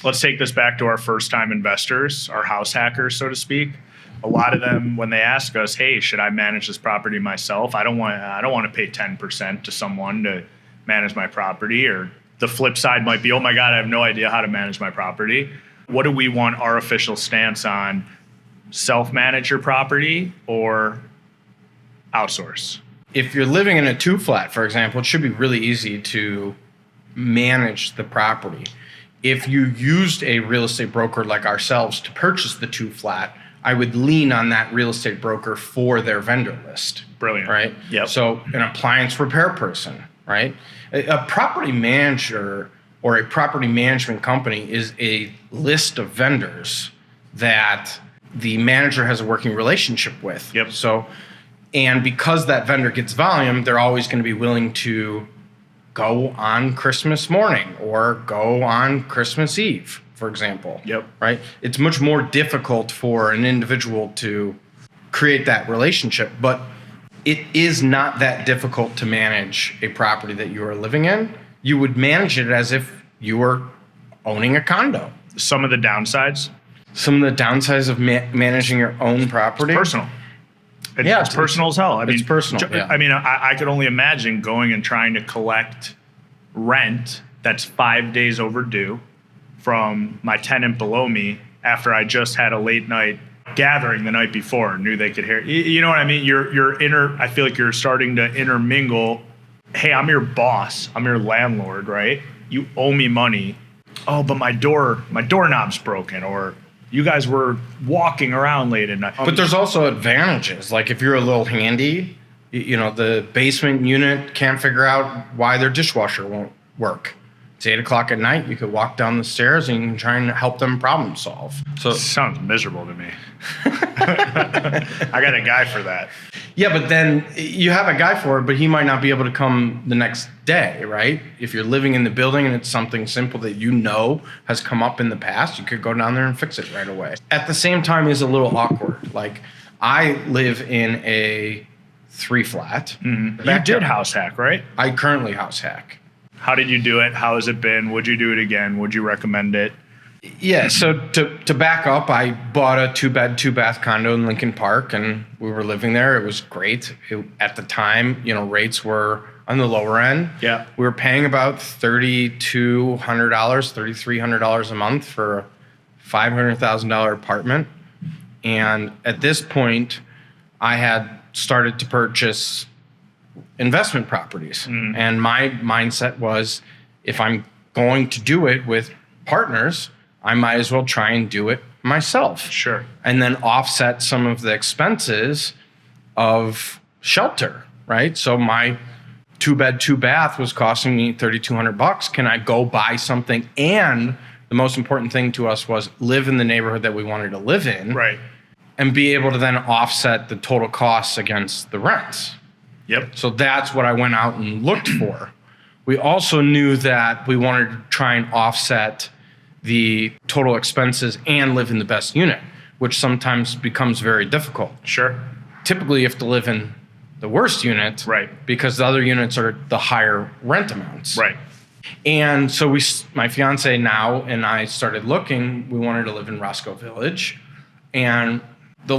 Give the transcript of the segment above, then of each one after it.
let's take this back to our first time investors, our house hackers, so to speak. A lot of them, when they ask us, hey, should I manage this property myself? I don't want to pay 10% to someone to manage my property. Or the flip side might be, oh my God, I have no idea how to manage my property. What do we want our official stance on? Self-manage your property or outsource? If you're living in a 2-flat, for example, it should be really easy to manage the property. If you used a real estate broker like ourselves to purchase the 2-flat, I would lean on that real estate broker for their vendor list. Brilliant. Right? Yep. So an appliance repair person, right? A property manager or a property management company is a list of vendors that the manager has a working relationship with. Yep. So, and because that vendor gets volume, they're always going to be willing to go on Christmas morning or go on Christmas Eve, for example. Yep. Right? It's much more difficult for an individual to create that relationship, but it is not that difficult to manage a property that you are living in. You would manage it as if you were owning a condo. Some of the downsides? Some of the downsides of managing your own property? It's personal. It's personal as hell. It's personal. Yeah. I mean, I could only imagine going and trying to collect rent that's 5 days overdue from my tenant below me after I just had a late night gathering the night before, knew they could hear. You know what I mean? I feel like you're starting to intermingle. Hey, I'm your boss. I'm your landlord, right? You owe me money. Oh, but my doorknob's broken, or you guys were walking around late at night. But there's also advantages. Like if you're a little handy, the basement unit can't figure out why their dishwasher won't work. It's 8 o'clock at night. You could walk down the stairs and you can try and help them problem solve. So sounds miserable to me. I got a guy for that. Yeah, but then you have a guy for it, but he might not be able to come the next day, right? If you're living in the building and it's something simple that has come up in the past, you could go down there and fix it right away. At the same time, it's a little awkward. Like I live in a 3-flat. Mm-hmm. You did house hack, right? I currently house hack. How did you do it? How has it been? Would you do it again? Would you recommend it? Yeah, so to back up, I bought a 2-bed, 2-bath condo in Lincoln Park, and we were living there. It was great. At the time, rates were on the lower end. Yeah. We were paying about $3,200, $3,300 a month for a $500,000 apartment. And at this point, I had started to purchase investment properties. And my mindset was, if I'm going to do it with partners, I might as well try and do it myself. Sure. And then offset some of the expenses of shelter, right? So my 2-bed, 2-bath was costing me $3,200. Can I go buy something? And the most important thing to us was live in the neighborhood that we wanted to live in. Right. And be able to then offset the total costs against the rents. Yep. So that's what I went out and looked for. We also knew that we wanted to try and offset the total expenses and live in the best unit, which sometimes becomes very difficult. Sure. Typically, you have to live in the worst unit. Right. Because the other units are the higher rent amounts. Right. And so my fiance now and I started looking. We wanted to live in Roscoe Village. And the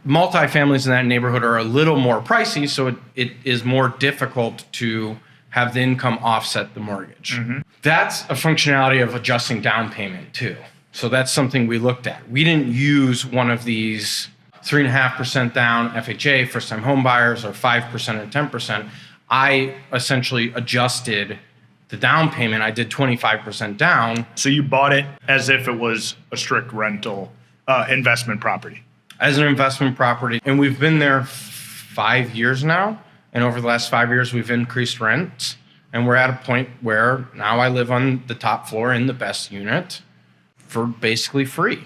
multifamilies in that neighborhood are a little more pricey, so it is more difficult to have the income offset the mortgage. Mm-hmm. That's a functionality of adjusting down payment too. So that's something we looked at. We didn't use one of these 3.5% down FHA, first-time home buyers, or 5% or 10%. I essentially adjusted the down payment. I did 25% down. So you bought it as if it was a strict rental investment property. As an investment property. And we've been there 5 years now. And over the last 5 years, we've increased rents. And we're at a point where now I live on the top floor in the best unit for basically free.